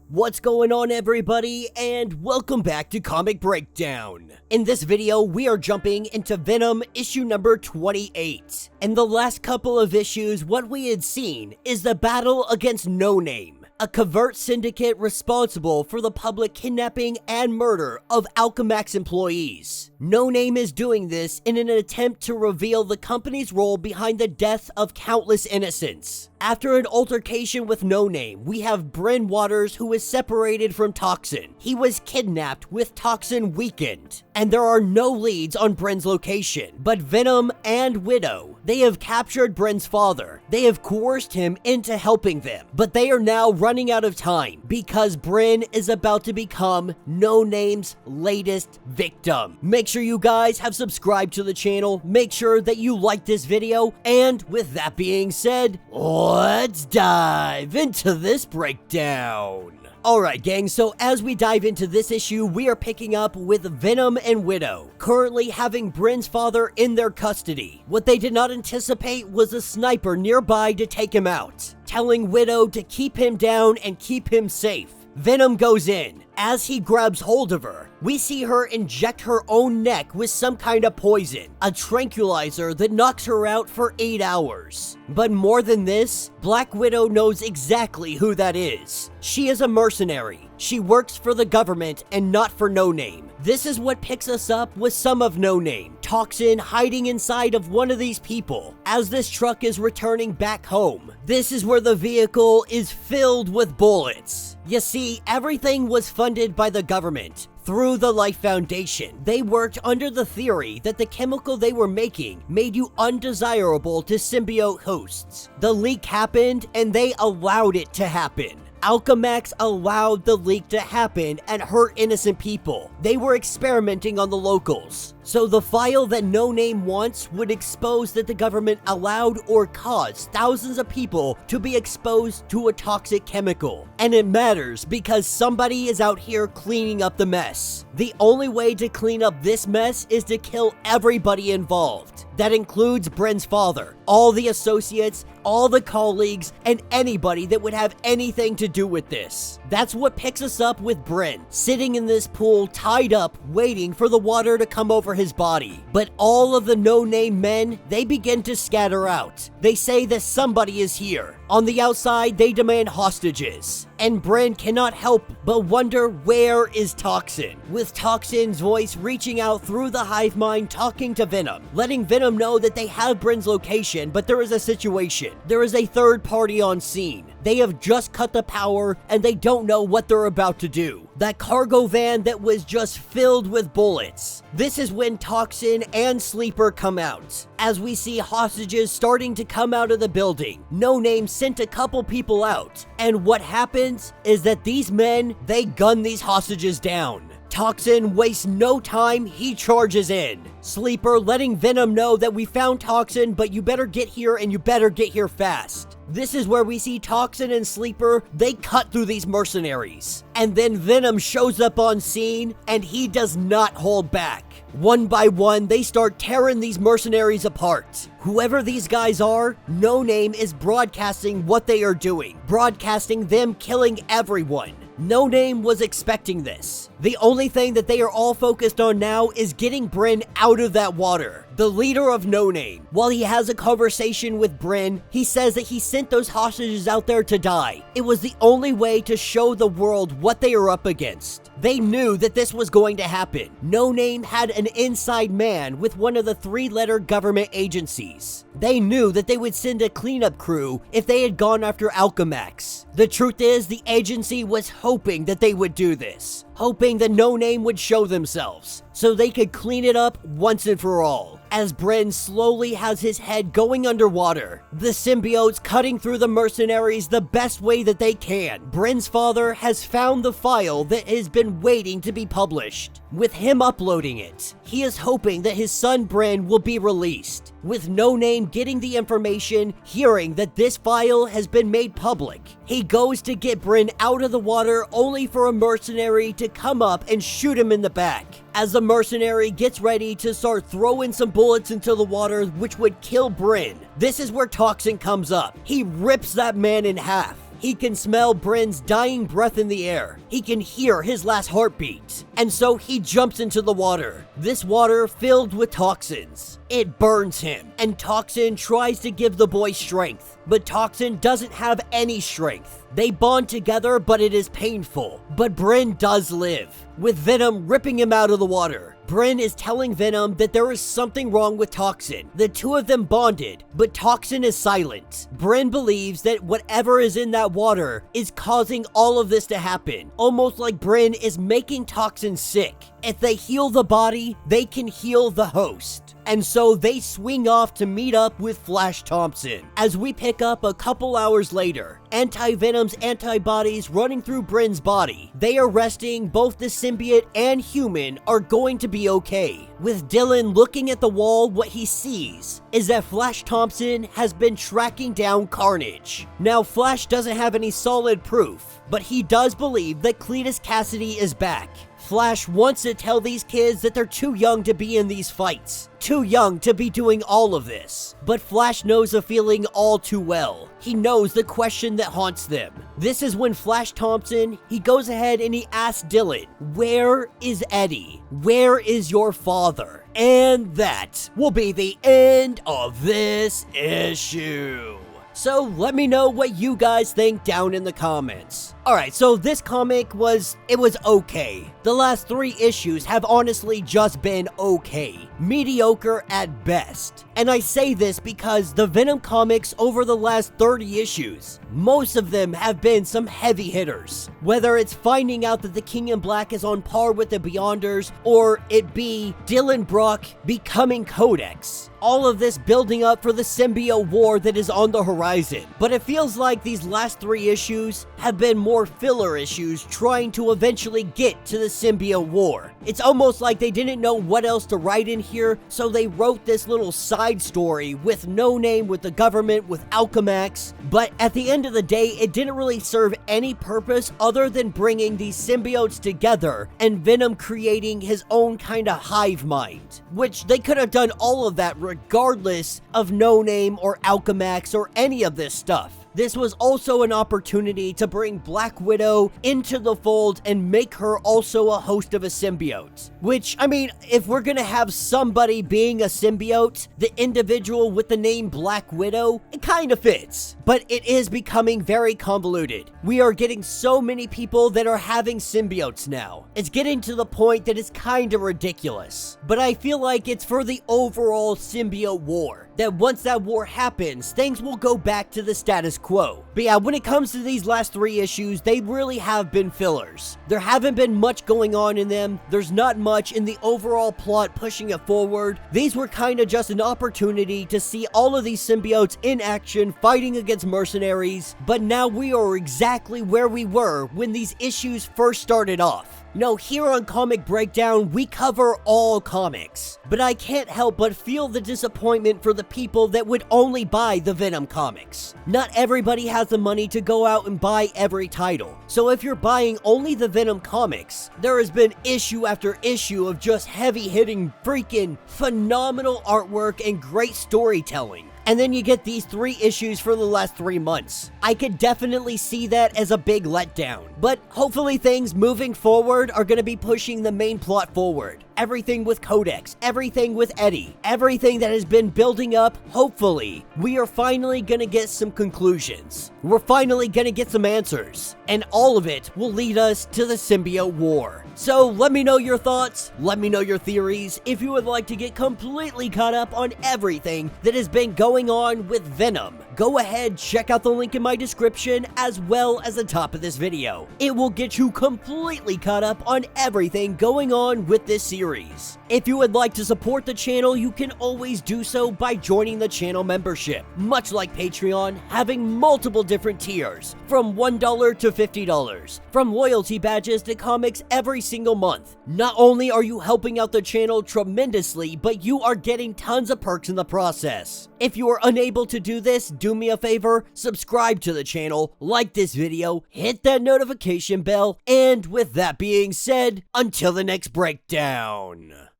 What's going on, everybody, and welcome back to Comic Breakdown. In this video, we are jumping into Venom issue number 28. In the last couple of issues, what we had seen is the battle against Noname, a covert syndicate responsible for the public kidnapping and murder of Alchemax employees. Noname is doing this in an attempt to reveal the company's role behind the death of countless innocents. After an altercation with Noname, we have Bryn Waters, who is separated from Toxin. He was kidnapped with Toxin weakened, and there are no leads on Bryn's location. But Venom and Widow, they have captured Bryn's father. They have coerced him into helping them, but they are now running out of time because Bryn is about to become Noname's latest victim. Make sure you guys have subscribed to the channel, make sure that you like this video, and with that being said, let's dive into this breakdown. Alright gang, so as we dive into this issue, we are picking up with Venom and Widow, currently having Bryn's father in their custody. What they did not anticipate was a sniper nearby to take him out, telling Widow to keep him down and keep him safe. Venom goes in. As he grabs hold of her, we see her inject her own neck with some kind of poison, a tranquilizer that knocks her out for 8 hours. But more than this, Black Widow knows exactly who that is. She is a mercenary. She works for the government and not for Noname. This is what picks us up with some of Noname, Toxin hiding inside of one of these people as this truck is returning back home. This is where the vehicle is filled with bullets. You see, everything was funded by the government through the Life Foundation. They worked under the theory that the chemical they were making made you undesirable to symbiote hosts. The leak happened and they allowed it to happen. Alchemax allowed the leak to happen and hurt innocent people. They were experimenting on the locals. So the file that Noname wants would expose that the government allowed or caused thousands of people to be exposed to a toxic chemical. And it matters because somebody is out here cleaning up the mess. The only way to clean up this mess is to kill everybody involved. That includes Bryn's father, all the associates, all the colleagues, and anybody that would have anything to do with this. That's what picks us up with Bryn, sitting in this pool tied up, waiting for the water to come over his body. But all of the no-name men, they begin to scatter out. They say that somebody is here. On the outside, they demand hostages. And Bryn cannot help but wonder, where is Toxin? With Toxin's voice reaching out through the hive mind, talking to Venom, letting Venom know that they have Bryn's location, but there is a situation. There is a third party on scene. They have just cut the power and they don't know what they're about to do. That cargo van that was just filled with bullets. This is when Toxin and Sleeper come out. As we see hostages starting to come out of the building, Noname sent a couple people out. And what happens is that these men, they gun these hostages down. Toxin wastes no time, he charges in. Sleeper letting Venom know that we found Toxin, but you better get here and you better get here fast. This is where we see Toxin and Sleeper, they cut through these mercenaries. And then Venom shows up on scene and he does not hold back. One by one, they start tearing these mercenaries apart. Whoever these guys are, Noname is broadcasting what they are doing, broadcasting them killing everyone. Noname was expecting this. The only thing that they are all focused on now is getting Bryn out of that water. The leader of Noname, while he has a conversation with Bryn, he says that he sent those hostages out there to die. It was the only way to show the world what they are up against. They knew that this was going to happen. Noname had an inside man with one of the 3-letter government agencies. They knew that they would send a cleanup crew if they had gone after Alchemax. The truth is, the agency was hoping that they would do this, hoping that Noname would show themselves so they could clean it up once and for all. As Bryn slowly has his head going underwater, the symbiotes cutting through the mercenaries the best way that they can. Bryn's father has found the file that has been waiting to be published. With him uploading it, he is hoping that his son Bryn will be released. With Noname getting the information, hearing that this file has been made public, he goes to get Bryn out of the water only for a mercenary to come up and shoot him in the back. As the mercenary gets ready to start throwing some bullets into the water which would kill Bryn, this is where Toxin comes up. He rips that man in half. He can smell Bryn's dying breath in the air. He can hear his last heartbeat. And so he jumps into the water. This water filled with toxins. It burns him, and Toxin tries to give the boy strength, but Toxin doesn't have any strength. They bond together, but it is painful. But Bryn does live, with Venom ripping him out of the water. Bryn is telling Venom that there is something wrong with Toxin. The two of them bonded, but Toxin is silent. Bryn believes that whatever is in that water is causing all of this to happen, almost like Bryn is making Toxin sick. If they heal the body, they can heal the host. And so they swing off to meet up with Flash Thompson. As we pick up a couple hours later, Anti-Venom's antibodies running through Bryn's body. They are resting. Both the symbiote and human are going to be okay. With Dylan looking at the wall, what he sees is that Flash Thompson has been tracking down Carnage. Now, Flash doesn't have any solid proof, but he does believe that Cletus Cassidy is back. Flash wants to tell these kids that they're too young to be in these fights, too young to be doing all of this. But Flash knows the feeling all too well. He knows the question that haunts them. This is when Flash Thompson, he goes ahead and he asks Dylan, "Where is Eddie? Where is your father?" And that will be the end of this issue. So let me know what you guys think down in the comments. Alright, so this comic was okay. The last 3 issues have honestly just been okay. Mediocre at best. And I say this because the Venom comics over the last 30 issues, most of them have been some heavy hitters. Whether it's finding out that the King in Black is on par with the Beyonders, or it be Dylan Brock becoming Codex. All of this building up for the symbiote war that is on the horizon. But it feels like these last 3 issues have been more filler issues trying to eventually get to the symbiote war. It's almost like they didn't know what else to write in here, so they wrote this little side story with noname, with the government, with Alchemax. But at the end of the day, it didn't really serve any purpose other than bringing these symbiotes together and Venom creating his own kind of hive mind. Which they could have done all of that regardless of noname or Alchemax or any of this stuff. This was also an opportunity to bring Black Widow into the fold and make her also a host of a symbiote. Which, I mean, if we're gonna have somebody being a symbiote, the individual with the name Black Widow, it kind of fits. But it is becoming very convoluted. We are getting so many people that are having symbiotes now. It's getting to the point that it's kind of ridiculous. But I feel like it's for the overall symbiote war. That once that war happens, things will go back to the status quo. But yeah, when it comes to these last 3 issues, they really have been fillers. There haven't been much going on in them. There's not much in the overall plot pushing it forward. These were kind of just an opportunity to see all of these symbiotes in action fighting against mercenaries. But now we are exactly where we were when these issues first started off. No, here on Comic Breakdown, we cover all comics. But I can't help but feel the disappointment for the people that would only buy the Venom comics. Not everybody has the money to go out and buy every title. So if you're buying only the Venom comics, there has been issue after issue of just heavy-hitting, freaking phenomenal artwork and great storytelling. And then you get these 3 issues for the last 3 months. I could definitely see that as a big letdown. But hopefully things moving forward are going to be pushing the main plot forward. Everything with Codex, everything with Eddie, everything that has been building up, hopefully, we are finally going to get some conclusions. We're finally going to get some answers. And all of it will lead us to the symbiote war. So let me know your thoughts, let me know your theories. If you would like to get completely caught up on everything that has been going on with Venom, go ahead, check out the link in my description as well as the top of this video. It will get you completely caught up on everything going on with this series. If you would like to support the channel, you can always do so by joining the channel membership. Much like Patreon, having multiple different tiers, from $1 to $50, from loyalty badges to comics every single month. Not only are you helping out the channel tremendously, but you are getting tons of perks in the process. If you are unable to do this, do me a favor, subscribe to the channel, like this video, hit that notification bell, and with that being said, until the next breakdown.